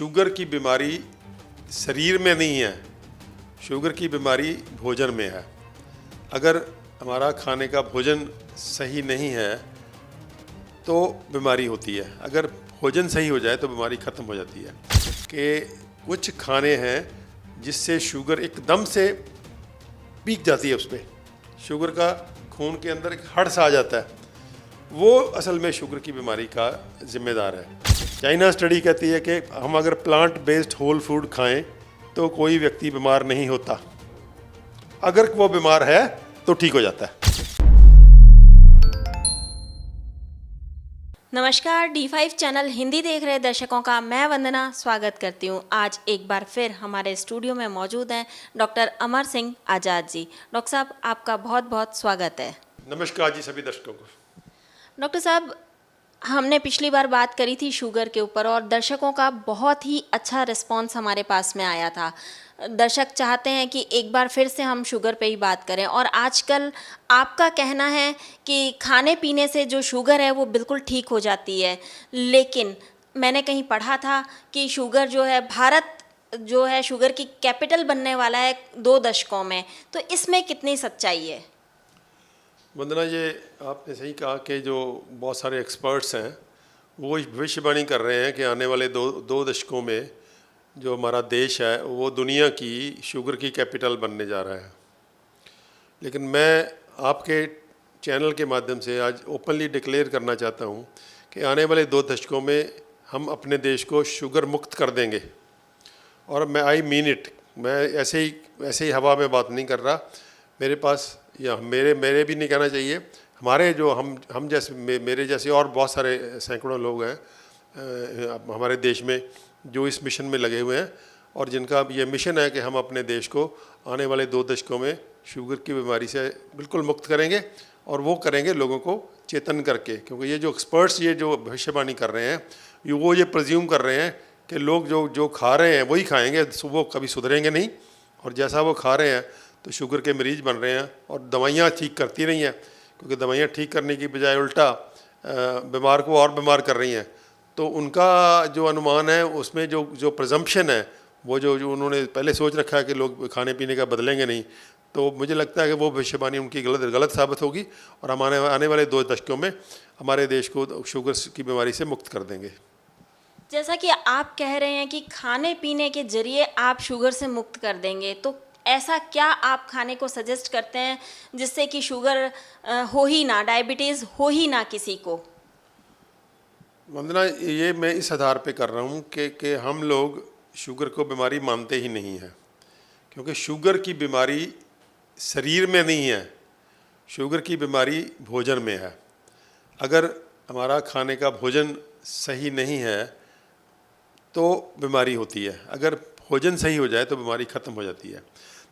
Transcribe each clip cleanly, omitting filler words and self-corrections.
Sugar की बीमारी शरीर में नहीं है, शुगर की बीमारी भोजन में है। अगर हमारा खाने का भोजन सही नहीं है तो बीमारी होती है, अगर भोजन सही हो जाए तो बीमारी ख़त्म हो जाती है। कि कुछ खाने हैं जिससे शुगर एकदम से पीक जाती है, उस पर शुगर का खून के अंदर एक हड़ सा आ जाता है, वो असल में शुगर की बीमारी का जिम्मेदार है। चाइना स्टडी कहती है कि हम अगर प्लांट बेस्ड होल फूड खाएं तो कोई व्यक्ति बीमार नहीं होता, अगर वो बीमार है तो ठीक हो जाता है। नमस्कार, D5 चैनल हिंदी देख रहे दर्शकों का मैं वंदना स्वागत करती हूँ। आज एक बार फिर हमारे स्टूडियो में मौजूद हैं डॉक्टर अमर सिंह आज़ाद जी। डॉक्टर साहब, आपका बहुत बहुत स्वागत है। नमस्कार जी सभी दर्शकों को। डॉक्टर साहब, हमने पिछली बार बात करी थी शुगर के ऊपर और दर्शकों का बहुत ही अच्छा रिस्पांस हमारे पास में आया था। दर्शक चाहते हैं कि एक बार फिर से हम शुगर पे ही बात करें, और आजकल आपका कहना है कि खाने पीने से जो शुगर है वो बिल्कुल ठीक हो जाती है, लेकिन मैंने कहीं पढ़ा था कि शुगर जो है, भारत जो है शुगर की कैपिटल बनने वाला है 2 दशकों में, तो इसमें कितनी सच्चाई है? वंदना, ये आपने सही कहा कि जो बहुत सारे एक्सपर्ट्स हैं वो भविष्यवाणी कर रहे हैं कि आने वाले दो दशकों में जो हमारा देश है वो दुनिया की शुगर की कैपिटल बनने जा रहा है। लेकिन मैं आपके चैनल के माध्यम से आज ओपनली डिक्लेयर करना चाहता हूँ कि आने वाले 2 दशकों में हम अपने देश को शुगर मुक्त कर देंगे। और मैं आई मीन इट, मैं ऐसे ही हवा में बात नहीं कर रहा। मेरे पास या मेरे भी नहीं कहना चाहिए, हमारे जो हम जैसे मेरे जैसे और बहुत सारे सैकड़ों लोग हैं हमारे देश में जो इस मिशन में लगे हुए हैं, और जिनका ये मिशन है कि हम अपने देश को आने वाले 2 दशकों में शुगर की बीमारी से बिल्कुल मुक्त करेंगे। और वो करेंगे लोगों को चेतन करके, क्योंकि ये जो एक्सपर्ट्स ये जो भविष्यवाणी कर रहे हैं वो ये प्रेज्यूम कर रहे हैं कि लोग जो खा रहे हैं वही खाएंगे, वो कभी सुधरेंगे नहीं, और जैसा वो खा रहे हैं तो शुगर के मरीज बन रहे हैं। और दवाइयाँ ठीक करती नहीं हैं, क्योंकि दवाइयाँ ठीक करने की बजाय उल्टा बीमार को और बीमार कर रही हैं। तो उनका जो अनुमान है उसमें जो प्रजम्पशन है, वो जो उन्होंने पहले सोच रखा है कि लोग खाने पीने का बदलेंगे नहीं, तो मुझे लगता है कि वो भविष्यवाणी उनकी गलत साबित होगी, और हम आने वाले 2 दशकों में हमारे देश को शुगर की बीमारी से मुक्त कर देंगे। जैसा कि आप कह रहे हैं कि खाने पीने के जरिए आप शुगर से मुक्त कर देंगे, तो ऐसा क्या आप खाने को सजेस्ट करते हैं जिससे कि शुगर हो ही ना, डायबिटीज़ हो ही ना किसी को? वंदना, ये मैं इस आधार पे कर रहा हूँ कि हम लोग शुगर को बीमारी मानते ही नहीं हैं, क्योंकि शुगर की बीमारी शरीर में नहीं है, शुगर की बीमारी भोजन में है। अगर हमारा खाने का भोजन सही नहीं है तो बीमारी होती है, अगर भोजन सही हो जाए तो बीमारी ख़त्म हो जाती है।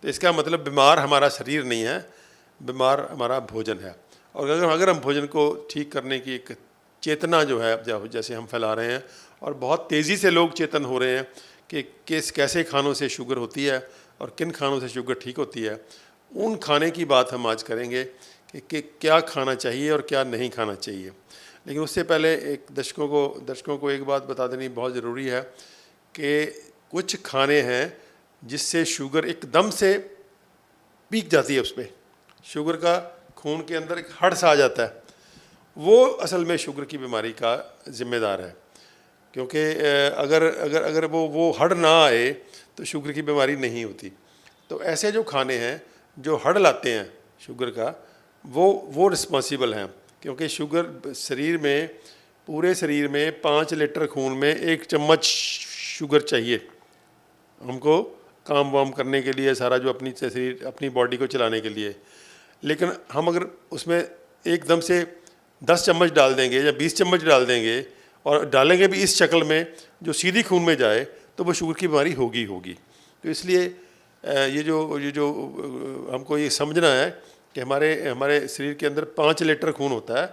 तो इसका मतलब बीमार हमारा शरीर नहीं है, बीमार हमारा भोजन है। और अगर हम भोजन को ठीक करने की एक चेतना जो है जैसे हम फैला रहे हैं, और बहुत तेज़ी से लोग चेतन हो रहे हैं कि कैसे खानों से शुगर होती है और किन खानों से शुगर ठीक होती है, उन खाने की बात हम आज करेंगे कि क्या खाना चाहिए और क्या नहीं खाना चाहिए। लेकिन उससे पहले एक दर्शकों को एक बात बता देनी बहुत ज़रूरी है कि कुछ खाने हैं जिससे शुगर एकदम से पीक जाती है, उस पर शुगर का खून के अंदर एक हड़ सा आ जाता है, वो असल में शुगर की बीमारी का जिम्मेदार है। क्योंकि अगर वो हड़ ना आए तो शुगर की बीमारी नहीं होती। तो ऐसे जो खाने हैं जो हड़ लाते हैं शुगर का, वो रिस्पॉन्सिबल हैं, क्योंकि शुगर शरीर में, पूरे शरीर में 5 लीटर खून में 1 चम्मच शुगर चाहिए हमको काम वाम करने के लिए, सारा जो अपनी बॉडी को चलाने के लिए। लेकिन हम अगर उसमें एकदम से 10 चम्मच डाल देंगे या 20 चम्मच डाल देंगे, और डालेंगे भी इस शक्ल में जो सीधी खून में जाए, तो वो शुगर की बीमारी होगी। तो इसलिए ये जो हमको ये समझना है कि हमारे शरीर के अंदर 5 लीटर खून होता है।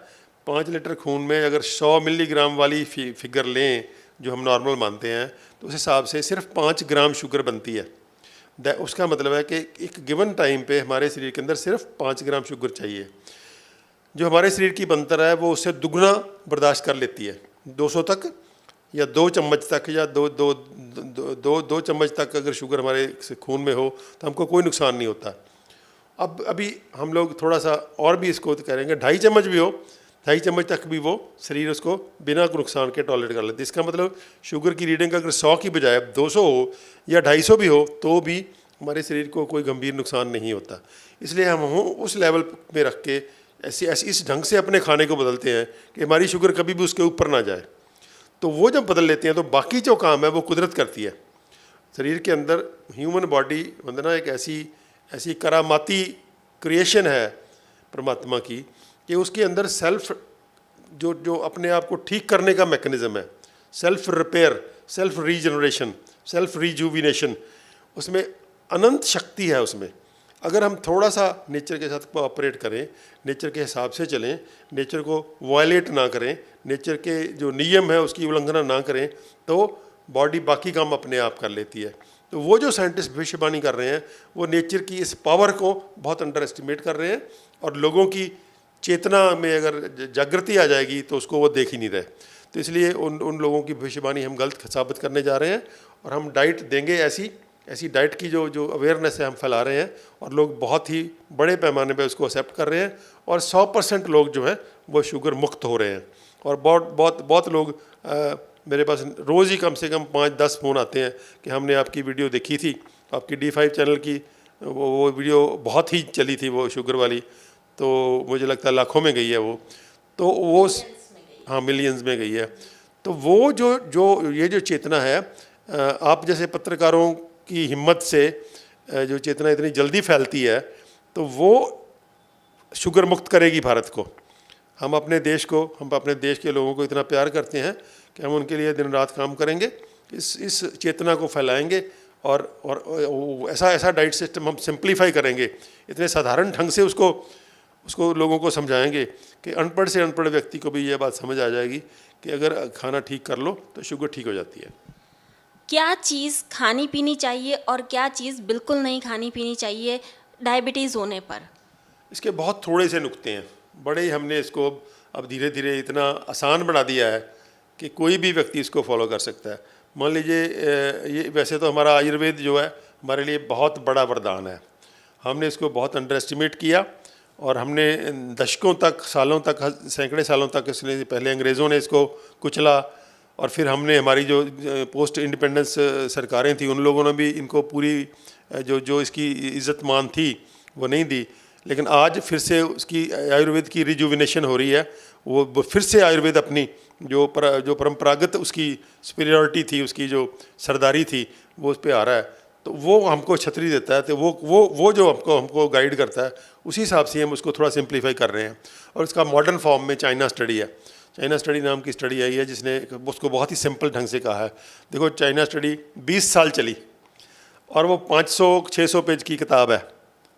5 लीटर खून में अगर 100 मिलीग्राम वाली फिगर लें जो हम नॉर्मल मानते हैं, तो उस हिसाब से सिर्फ 5 ग्राम शुगर बनती है। उसका मतलब है कि एक गिवन टाइम पे हमारे शरीर के अंदर सिर्फ 5 ग्राम शुगर चाहिए। जो हमारे शरीर की बनतर है वो उससे दुगना बर्दाश्त कर लेती है, 200 तक या 2 चम्मच तक या दो चम्मच तक अगर शुगर हमारे खून में हो तो हमको कोई नुकसान नहीं होता। अब अभी हम लोग थोड़ा सा और भी इसको करेंगे, 2.5 चम्मच भी हो, 2.5 चम्मच तक भी वो शरीर उसको बिना नुकसान के टॉलरेट कर लेते। इसका मतलब शुगर की रीडिंग अगर 100 की बजाय 200 हो या 250 भी हो तो भी हमारे शरीर को कोई गंभीर नुकसान नहीं होता। इसलिए हम उस लेवल में रख के ऐसे इस ढंग से अपने खाने को बदलते हैं कि हमारी शुगर कभी भी उसके ऊपर ना जाए। तो वो जब बदल लेते हैं तो बाकी जो काम है वो कुदरत करती है। शरीर के अंदर ह्यूमन बॉडी वंदना एक ऐसी करामाती क्रिएशन है परमात्मा की कि उसके अंदर सेल्फ जो अपने आप को ठीक करने का मैकेनिज़्म है, self repair, self regeneration, self rejuvenation, उसमें अनंत शक्ति है उसमें। अगर हम थोड़ा सा नेचर के साथ कोऑपरेट करें, नेचर के हिसाब से चलें, नेचर को वायलेट ना करें, नेचर के जो नियम है उसकी उल्लंघना ना करें, तो बॉडी बाकी काम अपने आप कर लेती है। तो वो जो साइंटिस्ट भविष्यवाणी कर रहे हैं वो नेचर की इस पावर को बहुत अंडर एस्टिमेट कर रहे हैं, और लोगों की चेतना में अगर जागृति आ जाएगी तो उसको वो देख ही नहीं रहे। तो इसलिए उन लोगों की भविष्यवाणी हम गलत साबित करने जा रहे हैं, और हम डाइट देंगे ऐसी डाइट की जो अवेयरनेस है हम फैला रहे हैं, और लोग बहुत ही बड़े पैमाने पे उसको एक्सेप्ट कर रहे हैं, और 100% लोग जो हैं वो शुगर मुक्त हो रहे हैं। और बहुत लोग मेरे पास रोज़ ही कम से कम 5-10 फ़ोन आते हैं कि हमने आपकी वीडियो देखी थी, आपकी D5 चैनल की वो वीडियो बहुत ही चली थी वो शुगर वाली, तो मुझे लगता है लाखों में गई है वो, तो वो हाँ मिलियंस में गई है। तो वो जो ये जो चेतना है, आप जैसे पत्रकारों की हिम्मत से जो चेतना इतनी जल्दी फैलती है, तो वो शुगर मुक्त करेगी भारत को। हम अपने देश के लोगों को इतना प्यार करते हैं कि हम उनके लिए दिन रात काम करेंगे, इस चेतना को फैलाएंगे, और ऐसा डाइट सिस्टम हम सिंप्लीफाई करेंगे, इतने साधारण ढंग से उसको लोगों को समझाएंगे कि अनपढ़ से अनपढ़ व्यक्ति को भी ये बात समझ आ जाएगी कि अगर खाना ठीक कर लो तो शुगर ठीक हो जाती है। क्या चीज़ खानी पीनी चाहिए और क्या चीज़ बिल्कुल नहीं खानी पीनी चाहिए डायबिटीज़ होने पर? इसके बहुत थोड़े से नुक्ते हैं, बड़े ही हमने इसको अब धीरे धीरे इतना आसान बना दिया है कि कोई भी व्यक्ति इसको फॉलो कर सकता है। मान लीजिए ये वैसे तो हमारा आयुर्वेद जो है हमारे लिए बहुत बड़ा वरदान है, हमने इसको बहुत अंडर एस्टिमेट किया, और हमने दशकों तक, सालों तक, सैकड़े सालों तक इसने पहले अंग्रेज़ों ने इसको कुचला, और फिर हमने हमारी जो पोस्ट इंडिपेंडेंस सरकारें थी उन लोगों ने भी इनको पूरी जो इसकी इज़्ज़त मान थी वो नहीं दी। लेकिन आज फिर से उसकी आयुर्वेद की रिजुविनेशन हो रही है, वो फिर से आयुर्वेद अपनी जो परंपरागत उसकी सुपीरियरिटी थी, उसकी जो सरदारी थी, वो उस पर आ रहा है। तो वो हमको छतरी देता है, तो वो जो हमको गाइड करता है, उसी हिसाब से हम उसको थोड़ा सिंप्लीफाई कर रहे हैं। और इसका मॉडर्न फॉर्म में चाइना स्टडी है, चाइना स्टडी नाम की स्टडी आई है जिसने उसको बहुत ही सिंपल ढंग से कहा है। देखो चाइना स्टडी 20 साल चली, और वो 500-600 पेज की किताब है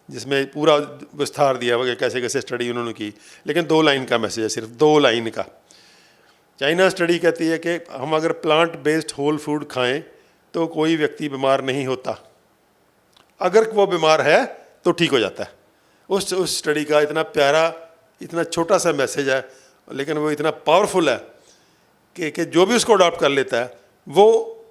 जिसमें पूरा विस्तार दिया हुआ कि कैसे कैसे स्टडी उन्होंने की, लेकिन 2 लाइन का मैसेज है, सिर्फ 2 लाइन का। चाइना स्टडी कहती है कि हम अगर प्लांट बेस्ड होल फूड खाएं तो कोई व्यक्ति बीमार नहीं होता, अगर वो बीमार है तो ठीक हो जाता है। उस स्टडी का इतना प्यारा, इतना छोटा सा मैसेज है, लेकिन वो इतना पावरफुल है कि जो भी उसको अडॉप्ट कर लेता है, वो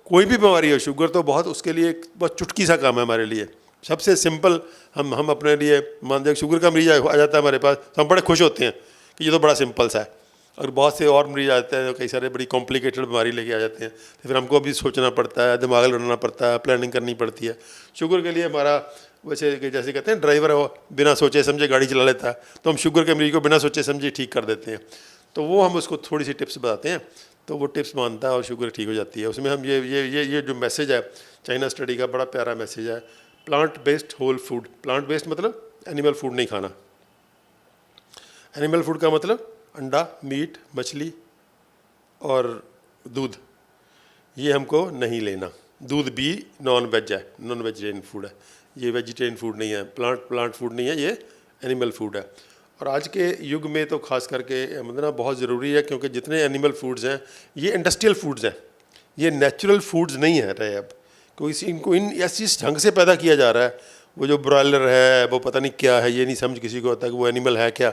कोई भी बीमारी हो, शुगर तो बहुत उसके लिए बहुत चुटकी सा काम है हमारे लिए, सबसे सिंपल। हम अपने लिए मान लीजिए शुगर का मरीज आ जाता है हमारे पास, तो हम बड़े खुश होते हैं कि ये तो बड़ा सिंपल सा है। और बहुत से और मरीज आते हैं, कई सारे बड़ी कॉम्प्लिकेटेड बीमारी लेके आ जाते हैं, तो फिर हमको भी सोचना पड़ता है, दिमाग लड़ना पड़ता है, प्लानिंग करनी पड़ती है। शुगर के लिए हमारा वैसे जैसे कहते हैं ड्राइवर है वो बिना सोचे समझे गाड़ी चला लेता है, तो हम शुगर के मरीज को बिना सोचे समझे ठीक कर देते हैं। तो वो हम उसको थोड़ी सी टिप्स बताते हैं, तो वो टिप्स मानता है और शुगर ठीक हो जाती है। उसमें हम ये जो मैसेज है चाइना स्टडी का, बड़ा प्यारा मैसेज है। Plant based whole food, plant based मतलब एनिमल फूड नहीं खाना। एनिमल फूड का मतलब अंडा, मीट, मछली और दूध, ये हमको नहीं लेना। दूध भी नॉन वेज है, नॉन वेजिटेरियन फूड है, ये वेजिटेरियन फूड नहीं है, प्लांट फूड नहीं है, ये एनिमल फूड है। और आज के युग में तो ख़ास करके मतलब बहुत ज़रूरी है, क्योंकि जितने एनिमल फूड्स हैं ये इंडस्ट्रियल फूड्स हैं, ये नेचुरल फूड्स नहीं है रहे अब। क्योंकि इनको ऐसी ढंग से पैदा किया जा रहा है, वो जो ब्रॉयलर है वो पता नहीं क्या है, ये नहीं समझ किसी को आता कि वो एनिमल है क्या।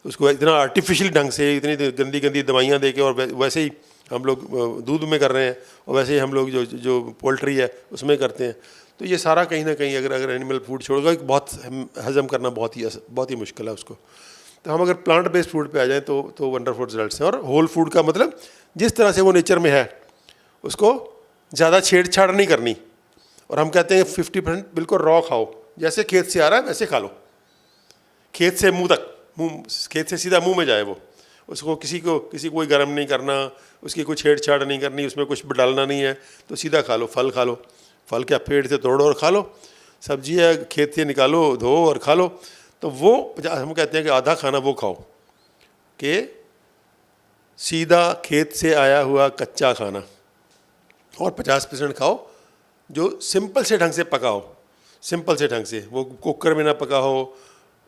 उसको इतना आर्टिफिशियल ढंग से इतनी गंदी गंदी दवाइयाँ दे के और वैसे ही हम लोग दूध में कर रहे हैं, और वैसे ही हम लोग जो जो पोल्ट्री है उसमें करते हैं। तो ये सारा कहीं ना कहीं अगर एनिमल फूड छोड़ेगा, बहुत हजम करना बहुत ही मुश्किल है उसको। तो हम अगर प्लांट बेस्ड फूड पे आ जाएं तो वंडरफुल रिजल्ट्स हैं। और होल फूड का मतलब जिस तरह से वो नेचर में है उसको ज़्यादा छेड़छाड़ नहीं करनी। और हम कहते हैं 50% बिल्कुल रॉ खाओ, जैसे खेत से आ रहा है वैसे खा लो, खेत से मुंह तक, खेत से सीधा मुंह में जाए वो। उसको किसी को कोई गर्म नहीं करना, उसकी कोई छेड़छाड़ नहीं करनी, उसमें कुछ डालना नहीं है, तो सीधा खा लो। फल खा लो, फल क्या पेड़ से तोड़ो और खा लो, सब्जी है खेत से निकालो, धो और खा लो। तो वो हम कहते हैं कि आधा खाना वो खाओ कि सीधा खेत से आया हुआ कच्चा खाना, और 50% खाओ जो सिंपल से ढंग से पका हो, सिंपल से ढंग से, वो कुकर में ना पका हो,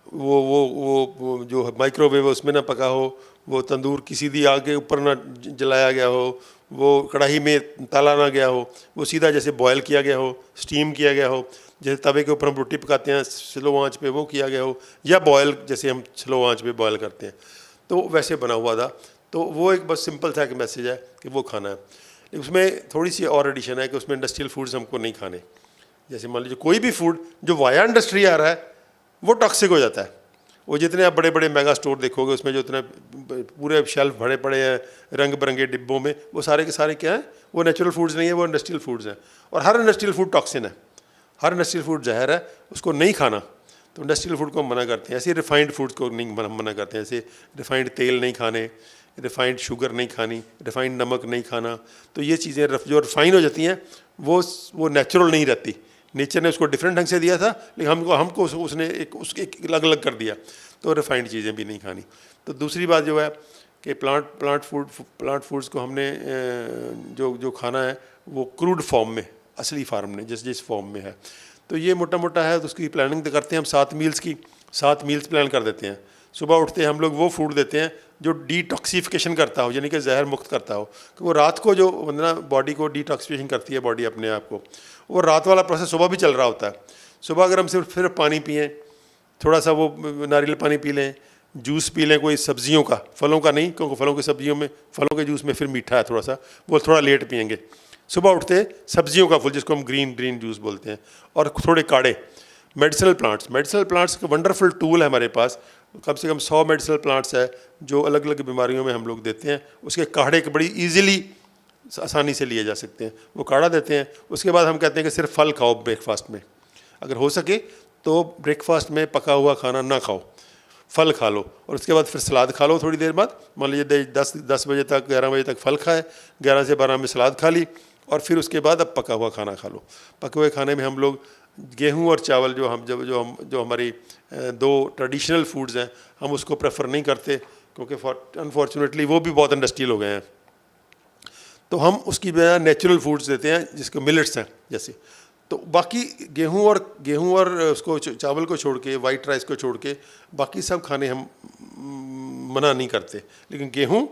वो जो माइक्रोवेव है उसमें ना पका हो, वो तंदूर की सीधी आग के ऊपर ना जलाया गया हो, वो कढ़ाई में तला ना गया हो, वो सीधा जैसे बॉयल किया गया हो, स्टीम किया गया हो, जैसे तवे के ऊपर हम रोटी पकाते हैं स्लो आंच पे वो किया गया हो, या बॉयल जैसे हम स्लो आंच पे बॉयल करते हैं, तो वैसे बना हुआ था। तो वो एक बस सिंपल सा एक मैसेज है कि वो खाना है। लेकिन उसमें थोड़ी सी और एडिशन है कि उसमें इंडस्ट्रियल फूड्स हमको नहीं खाने। जैसे मान लीजिए कोई भी फूड जो वाया इंडस्ट्री आ रहा है वो टॉक्सिक हो जाता है। वो जितने आप बड़े बड़े मेगा स्टोर देखोगे उसमें जो इतने पूरे शेल्फ भरे पड़े हैं रंग बिरंगे डिब्बों में, वो सारे के सारे क्या हैं, वो नेचुरल फूड्स नहीं है, वो इंडस्ट्रियल फूड्स हैं। और हर इंडस्ट्रियल फूड टॉक्सिन है, हर इंडस्ट्रियल फूड जहर है, उसको नहीं खाना। तो इंडस्ट्रियल फूड को हम मना करते हैं। ऐसे रिफाइंड फूड्स को नहीं मना करते हैं, ऐसे रिफाइंड तेल नहीं खाने, रिफाइंड शुगर नहीं खानी, रिफाइंड नमक नहीं खाना। तो ये चीज़ें जो रिफाइन हो जाती हैं वो नेचुरल नहीं रहती। नेचर ने उसको डिफरेंट ढंग से दिया था, लेकिन हमको उसने एक अलग अलग कर दिया। तो रिफाइंड चीज़ें भी नहीं खानी। तो दूसरी बात जो है कि प्लांट फूड्स को हमने जो खाना है वो क्रूड फॉर्म में, असली फार्म में, जिस फॉर्म में है। तो ये मोटा मोटा है। तो उसकी प्लानिंग तो करते हैं हम 7 मील्स प्लान कर देते हैं। सुबह उठते हैं हम लोग वो फूड देते हैं जो डिटॉक्सिफिकेशन करता हो, यानी कि जहर मुक्त करता हो। कि वो रात को जो ना बॉडी को डिटॉक्सिफिकेशन करती है बॉडी अपने आप को, वो रात वाला प्रोसेस सुबह भी चल रहा होता है। सुबह अगर हम सिर्फ पानी पिएँ, थोड़ा सा वो नारियल पानी पी लें, जूस पी लें कोई सब्जियों का, फलों का नहीं, क्योंकि फलों के जूस में फिर मीठा है थोड़ा सा, वो थोड़ा लेट पिएंगे। सुबह उठते सब्जियों का फूल, जिसको हम ग्रीन जूस बोलते हैं, और थोड़े काढ़े। मेडिसिनल प्लांट्स का वंडरफुल टूल है हमारे पास। कम से कम 100 मेडिसिनल प्लांट्स है जो अलग अलग बीमारियों में हम लोग देते हैं। उसके काढ़े के बड़ी ईजिली आसानी से लिए जा सकते हैं, वो काढ़ा देते हैं। उसके बाद हम कहते हैं कि सिर्फ फल खाओ ब्रेकफास्ट में, अगर हो सके तो ब्रेकफास्ट में पका हुआ खाना ना खाओ, फल खा लो। और उसके बाद फिर सलाद खा लो थोड़ी देर बाद। मान लीजिए 10 बजे तक 11 बजे तक फल खाए, 11 से 12 में सलाद खा ली, और फिर उसके बाद अब पका हुआ खाना खा लो। पके हुए खाने में हम लोग गेहूं और चावल जो हमारी 2 ट्रेडिशनल फूड्स हैं, हम उसको प्रेफर नहीं करते, क्योंकि अनफॉर्चुनेटली वो भी बहुत इंडस्ट्रियल हो गए हैं। तो हम उसकी बजाय नेचुरल फूड्स देते हैं, जिसको मिलेट्स हैं जैसे। तो बाकी गेहूं और उसको चावल को छोड़ के, वाइट राइस को छोड़ के बाकी सब खाने हम मना नहीं करते। लेकिन गेहूं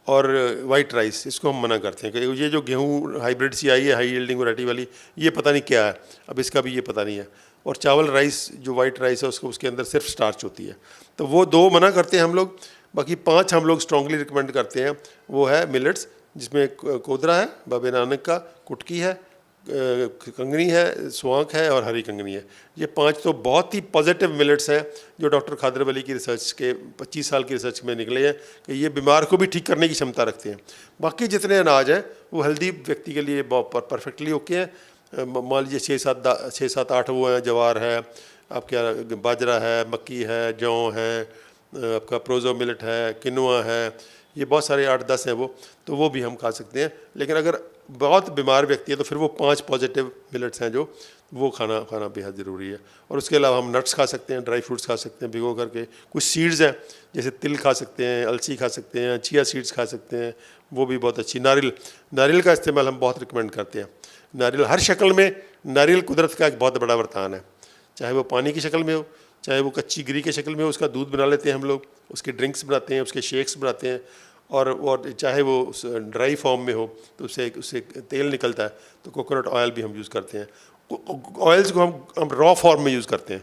और वाइट राइस इसको हम मना करते हैं कि ये जो गेहूं हाइब्रिड सी आई है, हाई यील्डिंग वैरायटी वाली, ये पता नहीं क्या है, अब इसका भी ये पता नहीं है। और चावल राइस जो वाइट राइस है उसके अंदर सिर्फ स्टार्च होती है। तो वो 2 मना करते हैं हम लोग। बाकी 5 हम लोग स्ट्रांगली रिकमेंड करते हैं। वो है मिलेट्स, जिसमें कोदरा है, बाबे नानक का, कुटकी है, कंगनी है, स्वांख है और हरी कंगनी है। ये 5 तो बहुत ही पॉजिटिव मिलेट्स हैं जो डॉक्टर खादर वली की रिसर्च के 25 साल की रिसर्च में निकले हैं कि ये बीमार को भी ठीक करने की क्षमता रखते हैं। बाकी जितने अनाज हैं वो हेल्दी व्यक्ति के लिए परफेक्टली ओके हैं। मान लीजिए 6-7-8 वो हैं, जवार है, आपके बाजरा है, मक्की है, जौ है, आपका प्रोजो मिलेट है, किनुआ है, ये बहुत सारे 8-10 हैं तो वो भी हम खा सकते हैं। लेकिन अगर बहुत बीमार व्यक्ति है तो फिर वो 5 पॉजिटिव मिलेट्स हैं जो वो खाना बेहद ज़रूरी है। और उसके अलावा हम नट्स खा सकते हैं, ड्राई फ्रूट्स खा सकते हैं भिगो करके। कुछ सीड्स हैं जैसे तिल खा सकते हैं, अलसी खा सकते हैं, चिया सीड्स खा सकते हैं, वो भी बहुत अच्छी। नारियल का इस्तेमाल हम बहुत रिकमेंड करते हैं। नारियल हर शक्ल में, नारियल कुदरत का एक बहुत बड़ा वरदान है, चाहे वो पानी की शक्ल में हो, चाहे वो कच्ची गिरी की शक्ल में हो, उसका दूध बना लेते हैं हम लोग, उसके ड्रिंक्स बनाते हैं, उसके शेक्स बनाते हैं। और चाहे वो ड्राई फॉर्म में हो तो उससे तेल निकलता है, तो कोकोनट ऑयल भी हम यूज़ करते हैं। ऑयल्स को हम रॉ फॉर्म में यूज़ करते हैं,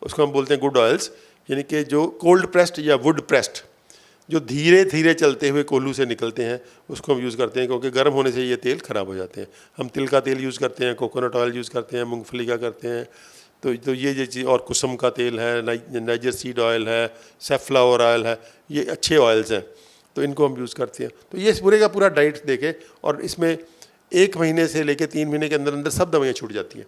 उसको हम बोलते हैं गुड ऑयल्स, यानी कि जो कोल्ड प्रेस्ड या वुड प्रेस्ड। जो धीरे धीरे चलते हुए कोल्हू से निकलते हैं उसको हम यूज़ करते हैं, क्योंकि गर्म होने से ये तेल ख़राब हो जाते हैं। हम तिल का तेल यूज़ करते हैं, कोकोनट ऑयल यूज़ करते हैं, मूंगफली का करते हैं। तो ये चीज़, और कुसुम का तेल है, नाइजर सीड ऑयल है, सैफ्लावर ऑयल है, ये अच्छे ऑयल्स हैं, तो इनको हम यूज़ करते हैं। तो ये पूरे का पूरा डाइट देके, और इसमें 1 महीने से लेके 3 महीने के अंदर अंदर सब दवाइयाँ छूट जाती हैं।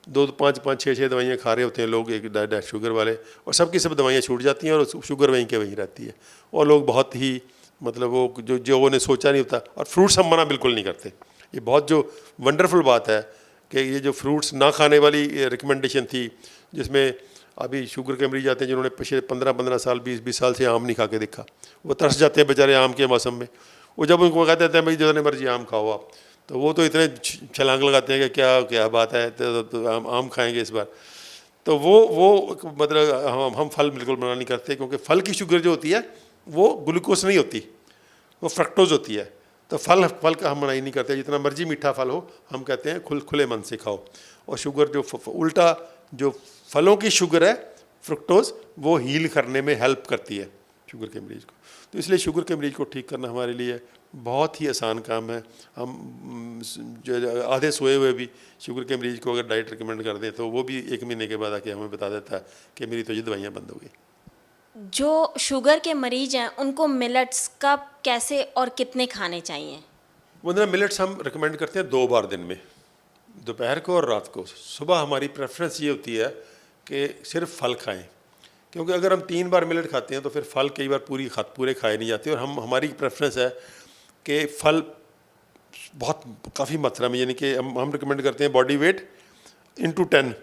2-5 6 दवाइयाँ खा रहे होते हैं लोग, एक शुगर वाले, और सबकी सब दवाइयाँ छूट जाती हैं और शुगर वहीं के वहीं रहती है। और लोग बहुत ही मतलब वो जो उन्हें सोचा नहीं होता। और फ्रूट्स हम मना बिल्कुल नहीं करते। ये बहुत जो वंडरफुल बात है कि ये जो फ्रूट्स ना खाने वाली रिकमेंडेशन थी, जिसमें अभी शुगर के मरीज आते हैं जिन्होंने पिछले 15-15 साल 20-20 साल से आम नहीं खा के देखा, वो तरस जाते हैं बेचारे आम के मौसम में। वो जब उनको कहते हैं भाई जितने मर्जी आम खाओ आप, तो वो तो इतने छलांग लगाते हैं कि क्या क्या बात है, तो आम खाएंगे इस बार। तो वो मतलब हम फल बिल्कुल मना नहीं करते, क्योंकि फल की शुगर जो होती है वो ग्लूकोज नहीं होती, वो फ्रक्टोज होती है। तो फल का हम मनाही नहीं करते, जितना मर्जी मीठा फल हो हम कहते हैं खुले मन से खाओ। और शुगर जो उल्टा जो फलों की शुगर है फ्रुक्टोज, वो हील करने में हेल्प करती है शुगर के मरीज़ को। तो इसलिए शुगर के मरीज़ को ठीक करना हमारे लिए बहुत ही आसान काम है। हम जो आधे सोए हुए भी शुगर के मरीज़ को अगर डाइट रिकमेंड कर दें तो वो भी 1 महीने के बाद आके हमें बता देता है कि मेरी तो ये दवाइयाँ बंद हो गई। जो शुगर के मरीज हैं उनको मिलेट्स कब, कैसे और कितने खाने चाहिए? वंदना, मिलेट्स हम रिकमेंड करते हैं 2 बार दिन में, दोपहर को और रात को। सुबह हमारी प्रेफरेंस ये होती है कि सिर्फ फल खाएं, क्योंकि अगर हम 3 बार मिलेट खाते हैं तो फिर फल कई बार पूरे खाए नहीं जाते। और हमारी प्रेफरेंस है कि फल बहुत काफ़ी मात्रा में, यानी कि हम रिकमेंड करते हैं बॉडी वेट इंटू 10,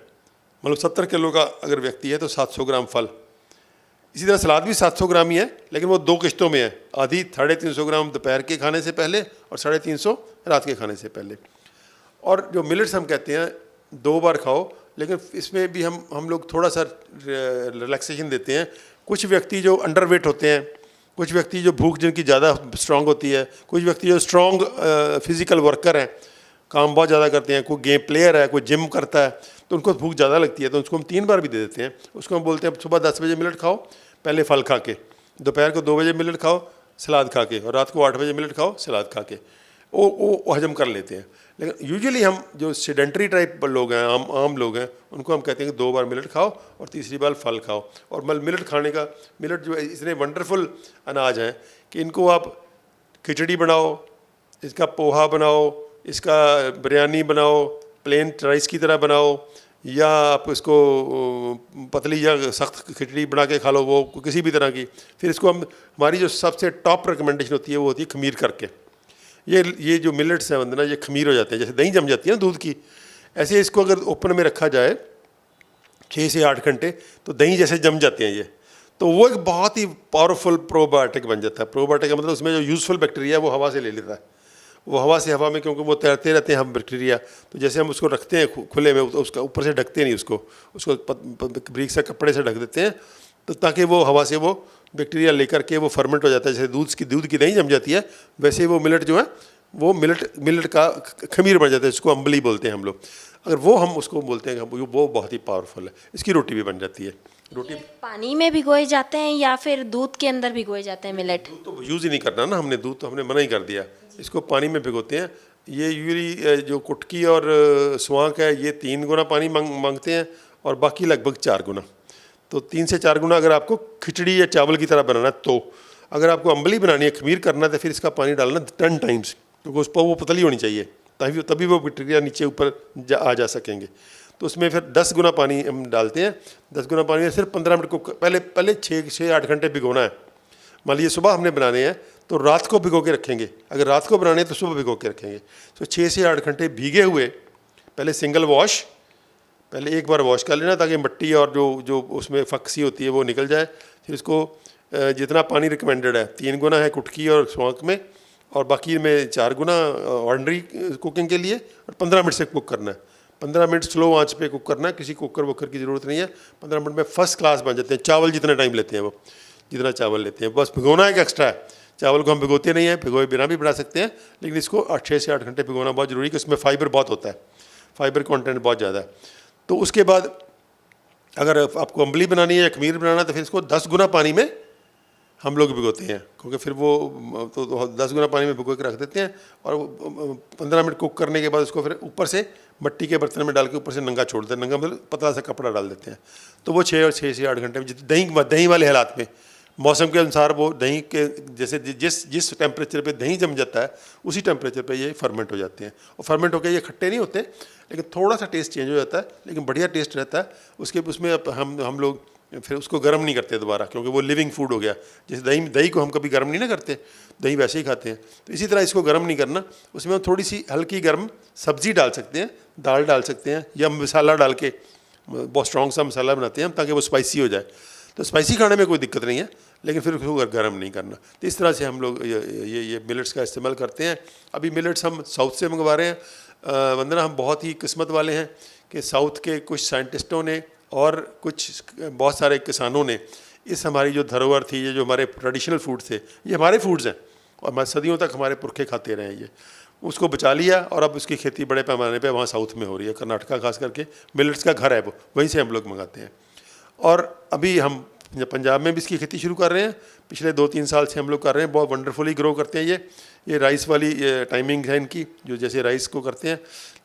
मतलब 70 किलो का अगर व्यक्ति है तो 700 ग्राम फल। इसी तरह सलाद भी 700 ग्राम ही है, लेकिन वो 2 किश्तों में है, आधी 350 ग्राम दोपहर के खाने से पहले और 350 रात के खाने से पहले। और जो मिलेट्स हम कहते हैं 2 बार खाओ, लेकिन इसमें भी हम लोग थोड़ा सा रिलैक्सेशन देते हैं। कुछ व्यक्ति जो अंडरवेट होते हैं, कुछ व्यक्ति जो भूख जिनकी ज़्यादा स्ट्रॉन्ग होती है, कुछ व्यक्ति जो स्ट्रॉन्ग फिजिकल वर्कर हैं, काम बहुत ज़्यादा करते हैं, कोई गेम प्लेयर है, कोई जिम करता है, तो उनको भूख ज़्यादा लगती है, तो उसको हम 3 बार भी दे देते हैं। उसको हम बोलते हैं सुबह 10 बजे मिलेट खाओ पहले फल खा के, दोपहर को 2 बजे मिलेट खाओ सलाद खा के, और रात को 8 बजे मिलेट खाओ सलाद खा के। वो हजम कर लेते हैं। लेकिन यूजुअली हम जो सेडेंटरी टाइप लोग हैं, आम लोग हैं, उनको हम कहते हैं कि 2 बार मिलेट खाओ और तीसरी बार फल खाओ। और मिलेट खाने का, मिलेट जो है इतने वंडरफुल अनाज हैं कि इनको आप खिचड़ी बनाओ, इसका पोहा बनाओ, इसका बिरयानी बनाओ, प्लेन राइस की तरह बनाओ, या आप इसको पतली या सख्त खिचड़ी बना के खा लो, वो किसी भी तरह की। फिर इसको हमारी जो सबसे टॉप रिकमेंडेशन होती है वो होती है खमीर करके। ये जो मिलेट्स हैं वंदना, ये खमीर हो जाते हैं, जैसे दही जम जाती है ना दूध की, ऐसे इसको अगर ओपन में रखा जाए 6 से 8 घंटे तो दही जैसे जम जाते हैं ये। तो वो एक बहुत ही पावरफुल प्रोबायोटिक बन जाता है। प्रोबायोटिक का मतलब उसमें जो यूज़फुल बैक्टीरिया है वो हवा से ले लेता है, वो हवा में, क्योंकि वो तैरते रहते हैं हम बैक्टीरिया, तो जैसे हम उसको रखते हैं खुले में, तो उसका ऊपर से ढकते नहीं, उसको बारीक से कपड़े से ढक देते हैं, तो ताकि वो हवा से वो बैक्टीरिया लेकर के वो फर्मेंट हो जाता है। जैसे दूध की दही जम जाती है, वैसे ही वो मिलेट जो है वो मिलेट का खमीर बन जाता है, इसको अम्बली बोलते हैं हम लोग। अगर वो हम उसको बोलते हैं वो बहुत ही पावरफुल है। इसकी रोटी भी बन जाती है। रोटी पानी में भिगोए जाते हैं या फिर दूध के अंदर भिगोए जाते हैं मिलेट? दूध तो यूज़ ही नहीं करना ना हमने, दूध तो हमने मना ही कर दिया। इसको पानी में भिगोते हैं। ये यूजली जो कुटकी और स्वांक है ये 3 गुना पानी मांगते हैं, और बाकी लगभग 4 गुना। तो 3 से 4 गुना अगर आपको खिचड़ी या चावल की तरह बनाना है, तो अगर आपको अम्बली बनानी है, खमीर करना है, तो फिर इसका पानी डालना 10 टाइम्स, क्योंकि उस पर वो पतली होनी चाहिए, तभी वो बैक्टीरिया नीचे ऊपर आ जा सकेंगे। तो उसमें फिर 10 गुना पानी हम डालते हैं। 10 गुना पानी में सिर्फ 15 मिनट को पहले 6 से 8 घंटे भिगोना है। मान लीजिए सुबह हमने बनाने हैं तो रात को भिगो के रखेंगे, अगर रात को बनाने हैं तो सुबह भिगो के रखेंगे। तो 6 से 8 घंटे भीगे हुए पहले सिंगल वॉश, पहले एक बार वॉश कर लेना ताकि मिट्टी और जो उसमें फक्सी होती है वो निकल जाए। फिर इसको जितना पानी रिकमेंडेड है 3 गुना है कुटकी और स्वांक में, और बाकी में 4 गुना ऑर्डनरी कुकिंग के लिए, और 15 मिनट से कुक करना है। 15 मिनट स्लो आंच पे कुक करना है, किसी कुकर वुकर की ज़रूरत नहीं है। 15 मिनट में फर्स्ट क्लास बन जाते हैं। चावल जितना टाइम लेते हैं वो, जितना चावल लेते हैं, बस भिगोना एक एक्स्ट्रा है। चावल को हम भिगोते नहीं हैं, भिगोए बिना भी बना सकते हैं, लेकिन इसको 6 से 8 घंटे भिगोना बहुत ज़रूरी है, कि उसमें फाइबर बहुत होता है, फाइबर कंटेंट बहुत ज़्यादा है। तो उसके बाद अगर आपको अम्बली बनानी है या खमीर बनाना है तो फिर इसको 10 गुना पानी में हम लोग भिगोते हैं, क्योंकि फिर वो तो 10 गुना पानी में भिगो के रख देते हैं और 15 मिनट कुक करने के बाद उसको फिर ऊपर से मट्टी के बर्तन में डाल के ऊपर से नंगा छोड़ देते हैं। नंगा मतलब पतला सा कपड़ा डाल देते हैं, तो वो 6 से 8 घंटे में दही वाले हालात में मौसम के अनुसार वो दही के जैसे जिस टेम्परेचर पे दही जम जाता है उसी टेम्परेचर पे ये फर्मेंट हो जाते हैं। और फर्मेंट होकर ये खट्टे नहीं होते, लेकिन थोड़ा सा टेस्ट चेंज हो जाता है, लेकिन बढ़िया टेस्ट रहता है उसमें हम लोग फिर उसको गर्म नहीं करते दोबारा, क्योंकि वो लिविंग फूड हो गया। जैसे दही को हम कभी गर्म नहीं ना करते, दही वैसे ही खाते हैं, तो इसी तरह इसको गर्म नहीं करना। उसमें हम थोड़ी सी हल्की गर्म सब्जी डाल सकते हैं, दाल डाल सकते हैं, या मसाला डाल के बहुत स्ट्रॉन्ग सा मसाला बनाते हैं हम, ताकि वो स्पाइसी हो जाए। तो स्पाइसी खाने में कोई दिक्कत नहीं है, लेकिन फिर उसको गर्म नहीं करना। तो इस तरह से हम लोग ये मिलेट्स का इस्तेमाल करते हैं। अभी मिलेट्स हम साउथ से मंगवा रहे हैं। वंदना, हम बहुत ही किस्मत वाले हैं कि साउथ के कुछ साइंटिस्टों ने और कुछ बहुत सारे किसानों ने इस हमारी जो धरोहर थी, ये जो हमारे ट्रेडिशनल फूड थे, ये हमारे फूड्स हैं और हमारे सदियों तक हमारे पुरखे खाते रहे हैं, ये उसको बचा लिया और अब उसकी खेती बड़े पैमाने पे वहाँ साउथ में हो रही है। कर्नाटका खास करके मिलेट्स का घर है वो, वहीं से हम लोग मंगाते हैं। और अभी हम पंजाब में भी इसकी खेती शुरू कर रहे हैं, पिछले 2-3 साल से हम लोग कर रहे हैं। बहुत वंडरफुली ग्रो करते हैं ये राइस वाली टाइमिंग है इनकी, जो जैसे राइस को करते हैं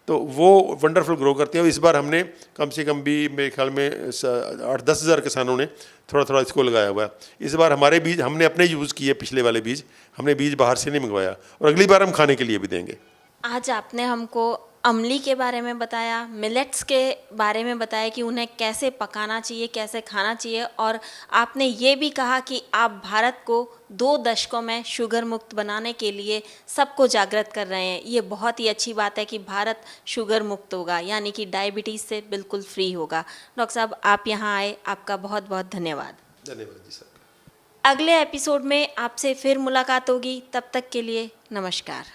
तो वो वंडरफुल ग्रो करते हैं। इस बार हमने कम से कम भी मेरे ख्याल में 8-10 हज़ार किसानों ने थोड़ा थोड़ा इसको लगाया हुआ है। इस बार हमारे बीज हमने अपने यूज़ किए, पिछले वाले बीज हमने बीज बाहर से नहीं मंगवाया, और अगली बार हम खाने के लिए भी देंगे। आज आपने हमको अमली के बारे में बताया, मिलेट्स के बारे में बताया कि उन्हें कैसे पकाना चाहिए, कैसे खाना चाहिए, और आपने ये भी कहा कि आप भारत को 2 दशकों में शुगर मुक्त बनाने के लिए सबको जागृत कर रहे हैं। ये बहुत ही अच्छी बात है कि भारत शुगर मुक्त होगा, यानी कि डायबिटीज़ से बिल्कुल फ्री होगा। डॉक्टर साहब, आप यहाँ आए, आपका बहुत बहुत धन्यवाद। धन्यवाद जी सर। अगले एपिसोड में आपसे फिर मुलाकात होगी, तब तक के लिए नमस्कार।